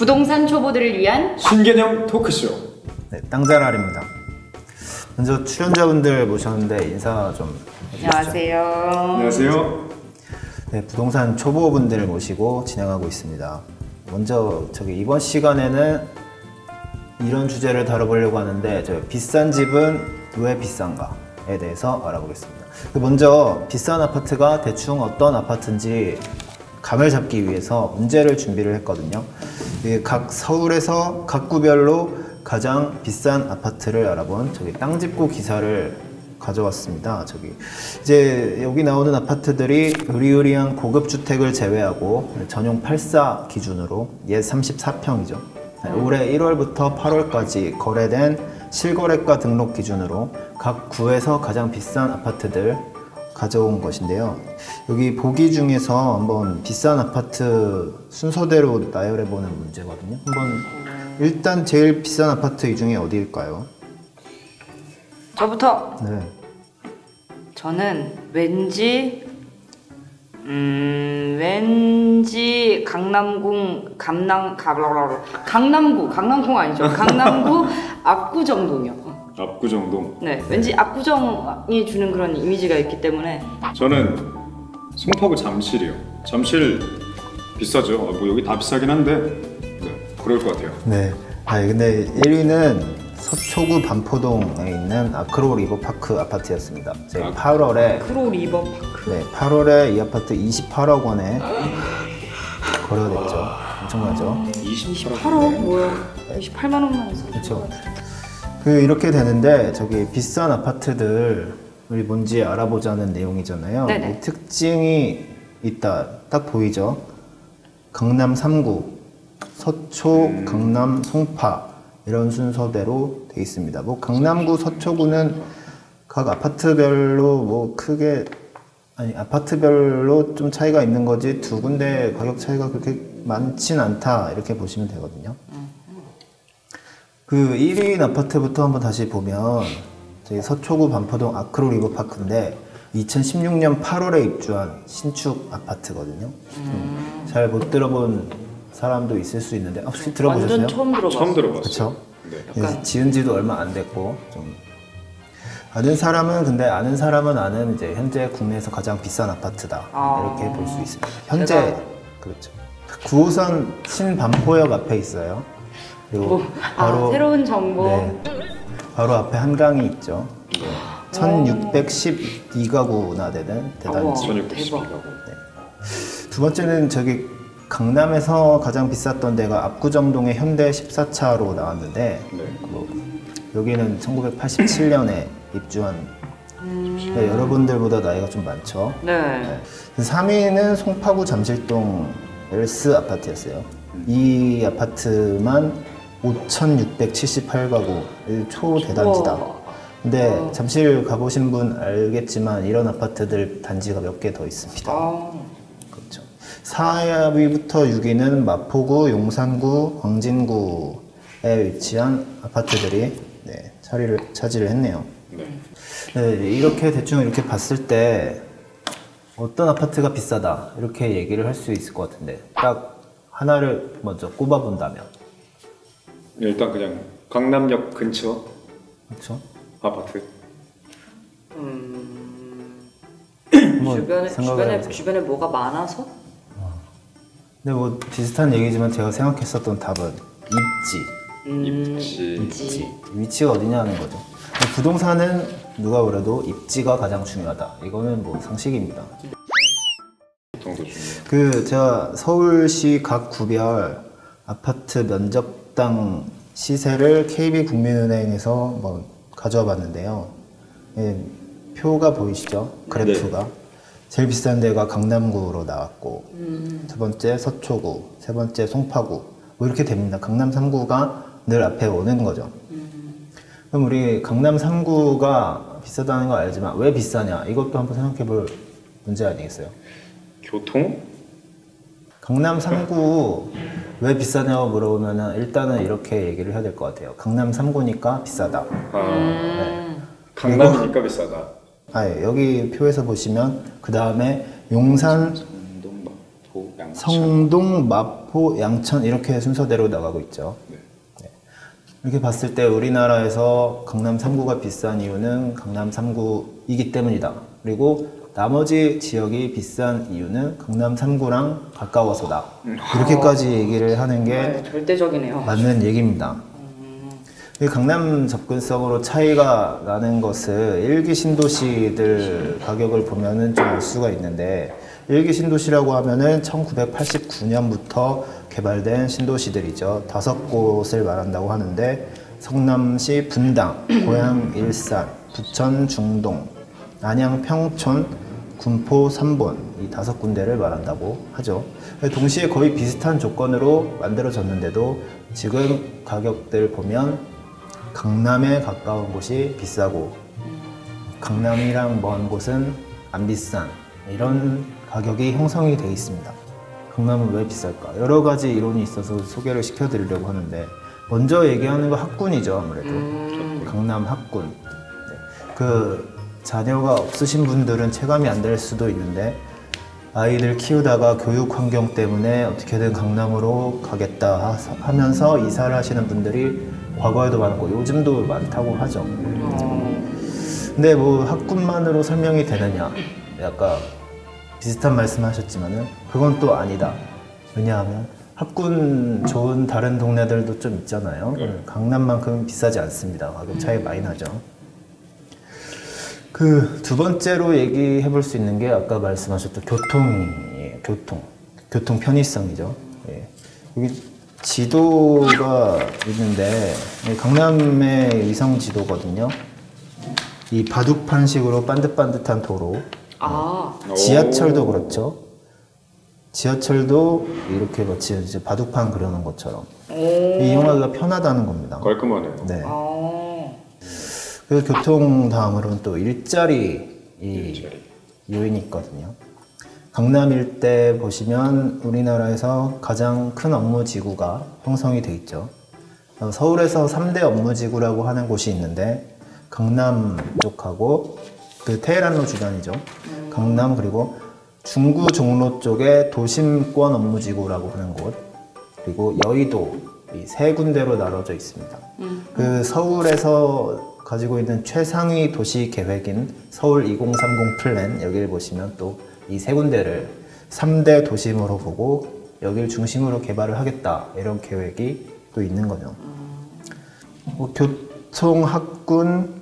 부동산 초보들을 위한 신개념 토크쇼. 네, 땅잘알입니다. 먼저 출연자분들 모셨는데 인사 좀 해주시죠. 안녕하세요. 안녕하세요. 네, 부동산 초보분들을 모시고 진행하고 있습니다. 먼저 이번 시간에는 이런 주제를 다뤄보려고 하는데 비싼 집은 왜 비싼가에 대해서 알아보겠습니다. 먼저 비싼 아파트가 대충 어떤 아파트인지 감을 잡기 위해서 문제를 준비를 했거든요. 각 서울에서 각 구별로 가장 비싼 아파트를 알아본 땅집고 기사를 가져왔습니다. 이제 여기 나오는 아파트들이 의리의리한 고급 주택을 제외하고 전용 84 기준으로 옛 34평이죠. 올해 1월부터 8월까지 거래된 실거래가 등록 기준으로 각 구에서 가장 비싼 아파트들 가져온 것인데요. 여기 보기 중에서 한번 비싼 아파트 순서대로 나열해보는 문제거든요. 일단 제일 비싼 아파트 이 중에 어디일까요? 저부터. 네. 저는 왠지 강남구 아니죠. 강남구 압구정동이요. 압구정동. 네, 왠지 압구정이 주는 그런 이미지가 있기 때문에. 저는 송파구 잠실이요. 잠실 비싸죠. 뭐 여기 다 비싸긴 한데 네, 그럴 것 같아요. 네. 근데 1위는 서초구 반포동에 있는 아크로 리버파크 아파트였습니다. 8월에 아크로 리버파크. 네, 8월에 이 아파트 28억 원에 거래가 됐죠. 엄청나죠. 28억? 뭐야? 28만 원만 해서. 그렇죠. 이렇게 되는데 비싼 아파트들 우리 뭔지 알아보자는 내용이잖아요. 네네. 특징이 있다. 딱 보이죠? 강남 3구, 서초, 강남, 송파 이런 순서대로 돼 있습니다. 강남구, 서초구는 각 아파트별로 아파트별로 좀 차이가 있는 거지 두 군데 가격 차이가 그렇게 많진 않다 이렇게 보시면 되거든요. 1위인 아파트부터 한번 다시 보면 서초구 반포동 아크로 리버파크인데 2016년 8월에 입주한 신축 아파트거든요. 잘 못 들어본 사람도 있을 수 있는데 혹시 들어보셨어요? 완전 처음 들어봤어요. 그렇죠. 네. 지은 지도 얼마 안 됐고 아는 사람은 아는 이제 현재 국내에서 가장 비싼 아파트다 이렇게 볼 수 있습니다. 현재 그렇죠. 9호선 신반포역 앞에 있어요. 그리고 바로 새로운 정보. 네, 바로 앞에 한강이 있죠. 1612가구나 되는 대단지. 1612가구. 네. 두 번째는 강남에서 가장 비쌌던 데가 압구정동의 현대 14차로 나왔는데 여기는 1987년에 입주한 여러분들보다 나이가 좀 많죠. 네. 3위는 송파구 잠실동 엘스 아파트였어요. 이 아파트만 5,678가구, 초대단지다. 근데 잠실 가보신 분 알겠지만 이런 아파트들 단지가 몇 개 더 있습니다. 그렇죠. 4위부터 6위는 마포구, 용산구, 광진구에 위치한 아파트들이 자리를 차지를 했네요. 이렇게 대충 이렇게 봤을 때 어떤 아파트가 비싸다 이렇게 얘기를 할 수 있을 것 같은데 딱 하나를 먼저 꼽아본다면 일단 그냥 강남역 근처 그렇죠? 아파트. 주변에 뭐가 많아서? 근데 비슷한 얘기지만 제가 생각했었던 답은 입지. 위치가 어디냐는 거죠. 부동산은 누가 그래도 입지가 가장 중요하다. 이거는 상식입니다. 제가 서울시 각 구별 아파트 면적당 시세를 KB국민은행에서 가져와 봤는데요. 표가 보이시죠? 그래프가. 네. 제일 비싼 데가 강남구로 나왔고 두 번째 서초구, 세 번째 송파구 이렇게 됩니다. 강남 3구가 늘 앞에 오는 거죠. 그럼 우리 강남 3구가 비싸다는 거 알지만 왜 비싸냐 이것도 한번 생각해 볼 문제 아니겠어요? 교통? 강남 3구 왜 비싸냐고 물어보면 일단은 이렇게 얘기를 해야 될 것 같아요. 강남 3구니까 비싸다. 네. 강남이니까 비싸다. 여기 표에서 보시면 그 다음에 용산, 성동, 마포, 마포, 양천 이렇게 순서대로 나가고 있죠. 네. 네. 이렇게 봤을 때 우리나라에서 강남 3구가 비싼 이유는 강남 3구이기 때문이다. 그리고 나머지 지역이 비싼 이유는 강남 3구랑 가까워서다. 이렇게까지 얘기를 하는 게 네, 절대적이네요. 맞는 얘기입니다. 이 강남 접근성으로 차이가 나는 것을 일기 신도시들 가격을 보면은 좀 알 수가 있는데, 일기 신도시라고 하면은 1989년부터 개발된 신도시들이죠. 5곳을 말한다고 하는데, 성남시 분당, 고양 일산, 부천 중동, 안양 평촌, 군포 3본 이 5군데를 말한다고 하죠. 동시에 거의 비슷한 조건으로 만들어졌는데도 지금 가격들 보면 강남에 가까운 곳이 비싸고 강남이랑 먼 곳은 안 비싼 이런 가격이 형성이 되어 있습니다. 강남은 왜 비쌀까? 여러 가지 이론이 있어서 소개를 시켜드리려고 하는데, 먼저 얘기하는 거 학군이죠. 아무래도 강남 학군. 네. 그 자녀가 없으신 분들은 체감이 안 될 수도 있는데, 아이들 키우다가 교육 환경 때문에 어떻게든 강남으로 가겠다 하면서 이사를 하시는 분들이 과거에도 많고 요즘도 많다고 하죠. 근데 뭐 학군만으로 설명이 되느냐? 아까 비슷한 말씀하셨지만은 그건 또 아니다. 왜냐하면 학군 좋은 다른 동네들도 좀 있잖아요. 강남만큼 비싸지 않습니다. 가격 차이 많이 나죠. 그 두 번째로 얘기해 볼 수 있는 게 아까 말씀하셨던 교통이에요. 교통 편의성이죠. 예. 여기 지도가 있는데 강남의 위성 지도거든요. 이 바둑판식으로 반듯반듯한 도로. 아, 지하철도 그렇죠. 지하철도 이렇게 마치 이제 바둑판 그려놓은 것처럼 이용하기가 편하다는 겁니다. 깔끔하네요. 네. 아, 그 교통 다음으로는 또 일자리 요인이 있거든요. 강남 일대 보시면 우리나라에서 가장 큰 업무지구가 형성이 돼 있죠. 서울에서 3대 업무지구라고 하는 곳이 있는데, 강남 쪽하고 그 테헤란로 주변이죠. 강남, 그리고 중구 종로 쪽에 도심권 업무지구라고 하는 곳, 그리고 여의도, 이 세 군데로 나눠져 있습니다. 그 서울에서 가지고 있는 최상위 도시 계획인 서울 2030 플랜, 여기를 보시면 또 이 세 군데를 3대 도심으로 보고 여기를 중심으로 개발을 하겠다, 이런 계획이 또 있는 거죠. 뭐 교통, 학군,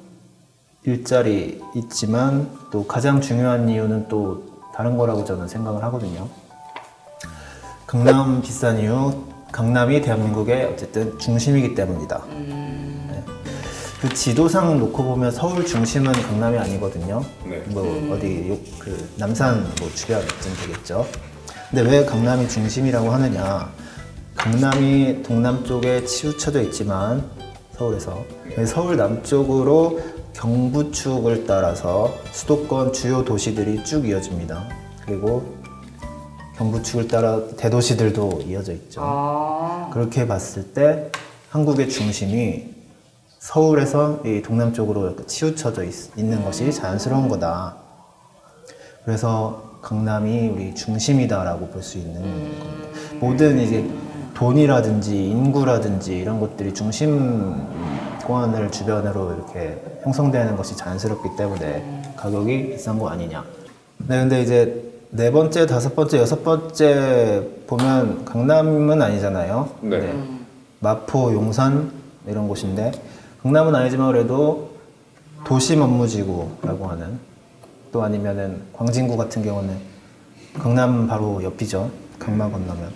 일자리 있지만 또 가장 중요한 이유는 또 다른 거라고 저는 생각을 하거든요. 강남 비싼 이유, 강남이 대한민국의 어쨌든 중심이기 때문이다. 네. 그 지도상 놓고 보면 서울 중심은 강남이 아니거든요. 네. 뭐 어디 그 남산 뭐 주변쯤 되겠죠. 근데 왜 강남이 중심이라고 하느냐? 강남이 동남쪽에 치우쳐져 있지만 서울에서 서울 남쪽으로 경부축을 따라서 수도권 주요 도시들이 쭉 이어집니다. 그리고 경부축을 따라 대도시들도 이어져 있죠. 그렇게 봤을 때 한국의 중심이 서울에서 이 동남쪽으로 치우쳐져 있는 것이 자연스러운 거다. 그래서 강남이 우리 중심이다라고 볼 수 있는 겁니다. 모든 이제 돈이라든지 인구라든지 이런 것들이 중심권을 주변으로 이렇게 형성되는 것이 자연스럽기 때문에 가격이 비싼 거 아니냐. 네, 근데 이제 네 번째, 다섯 번째, 여섯 번째 보면 강남은 아니잖아요. 네. 마포, 용산 이런 곳인데, 강남은 아니지만 그래도 도심 업무지구라고 하는, 또 아니면은 광진구 같은 경우는 강남 바로 옆이죠. 강만 건너면.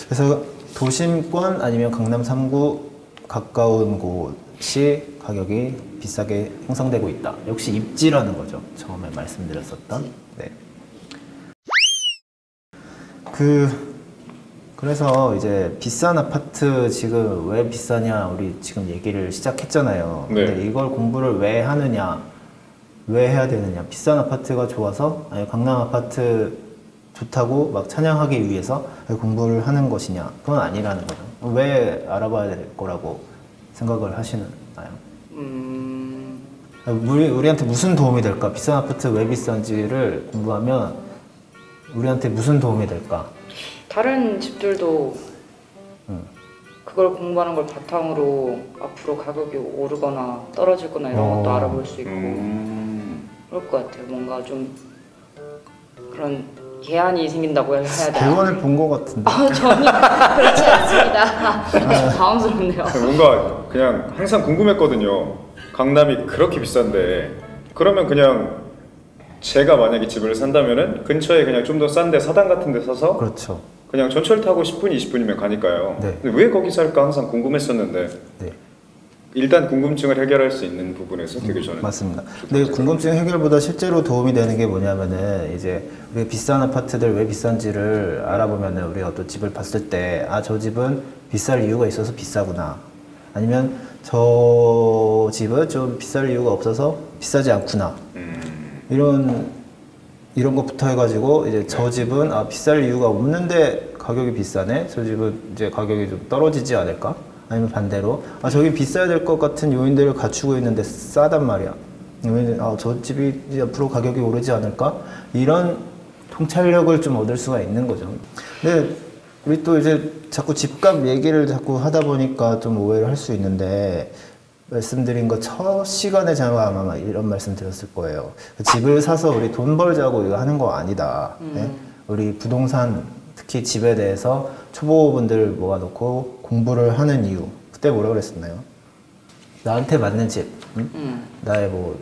그래서 도심권 아니면 강남 3구 가까운 곳이 가격이 비싸게 형성되고 있다. 역시 입지라는 거죠. 처음에 말씀드렸었던. 네. 그래서 이제 비싼 아파트 지금 왜 비싸냐, 우리 지금 얘기를 시작했잖아요. 네. 근데 이걸 공부를 왜 하느냐, 왜 해야 되느냐? 비싼 아파트가 좋아서, 아니 강남 아파트 좋다고 막 찬양하기 위해서 공부를 하는 것이냐? 그건 아니라는 거죠. 왜 알아봐야 될 거라고 생각을 하시나요? 우리한테 무슨 도움이 될까? 비싼 아파트 왜 비싼지를 공부하면 우리한테 무슨 도움이 될까? 다른 집들도 그걸 공부하는 걸 바탕으로 앞으로 가격이 오르거나 떨어질 거나 이런 것도 알아볼 수 있고 그럴 것 같아요. 뭔가 좀 그런 계한이 생긴다고 해야 되나? 대원을 본 것 같은데. 전혀 그렇지 않습니다. 당황스럽네요. 뭔가 그냥 항상 궁금했거든요. 강남이 그렇게 비싼데 그러면 그냥 제가 만약에 집을 산다면은 근처에 그냥 좀 더 싼데 사당 같은 데 사서 그렇죠. 그냥 전철 타고 10분, 20분이면 가니까요. 네. 근데 왜 거기 살까 항상 궁금했었는데 네. 일단 궁금증을 해결할 수 있는 부분에서 되게 저는 맞습니다. 근데 궁금증 해결보다 실제로 도움이 되는 게 뭐냐면은 이제 우리 비싼 아파트들 왜 비싼지를 알아보면은 우리가 또 집을 봤을 때 아, 저 집은 비쌀 이유가 있어서 비싸구나. 아니면 저 집은 좀 비쌀 이유가 없어서 비싸지 않구나. 이런 것부터 해가지고 이제 저 집은 아, 비쌀 이유가 없는데 가격이 비싸네. 저 집은 이제 가격이 좀 떨어지지 않을까? 아니면 반대로 아, 저기 비싸야 될 것 같은 요인들을 갖추고 있는데 싸단 말이야. 아, 저 집이 이제 앞으로 가격이 오르지 않을까? 이런 통찰력을 좀 얻을 수가 있는 거죠. 근데 우리 또 이제 자꾸 집값 얘기를 자꾸 하다 보니까 좀 오해를 할 수 있는데 말씀드린 거 첫 시간에 제가 아마 이런 말씀 드렸을 거예요. 집을 사서 우리 돈 벌자고 이거 하는 거 아니다. 네? 우리 부동산 특히 집에 대해서 초보분들 모아놓고 공부를 하는 이유. 그때 뭐라 그랬었나요? 나한테 맞는 집, 나의 뭐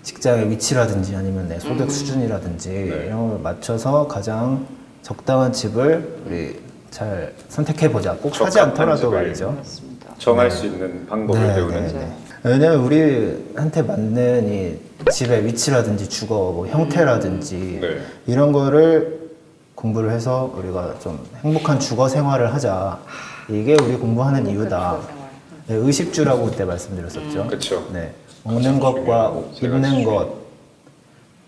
직장의 위치라든지 아니면 내 소득 수준이라든지 이런 걸 맞춰서 가장 적당한 집을 우리 잘 선택해보자. 꼭 사지 않더라도 말이죠. 맞습니다. 정할 수 있는 방법을 배우는 왜냐면 우리한테 맞는 이 집의 위치라든지 주거 뭐 형태라든지 이런 거를 공부를 해서 우리가 좀 행복한 주거 생활을 하자. 이게 우리 공부하는 이유다. 네, 의식주라고 그때 말씀드렸었죠. 그렇죠. 네, 먹는 것과 입는 것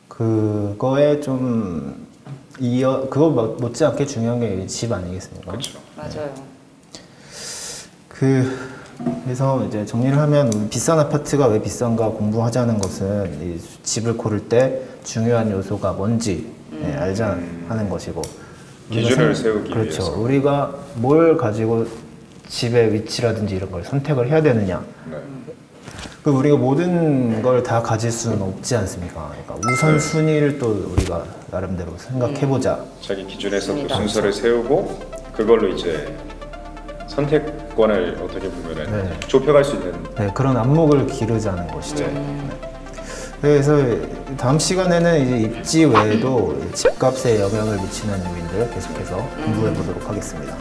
그거에 좀 그거 못지않게 중요한 게 집 아니겠습니까? 그렇죠. 맞아요. 그래서 이제 정리를 하면 우리 비싼 아파트가 왜 비싼가 공부하자는 것은 이 집을 고를 때 중요한 요소가 뭔지 알자 하는 것이고 기준을 세우기 그렇죠. 위해서 우리가 뭘 가지고 집의 위치라든지 이런 걸 선택을 해야 되느냐. 그 우리가 모든 걸 다 가질 수는 없지 않습니까? 그러니까 우선순위를 또 우리가 나름대로 생각해보자. 자기 기준에서 그 순서를 세우고 그걸로 이제 선택권을 어떻게 보면 좁혀갈 수 있는 그런 안목을 기르자는 것이죠. 그래서 다음 시간에는 이제 입지 외에도 집값에 영향을 미치는 요인들 계속해서 공부해 보도록 하겠습니다.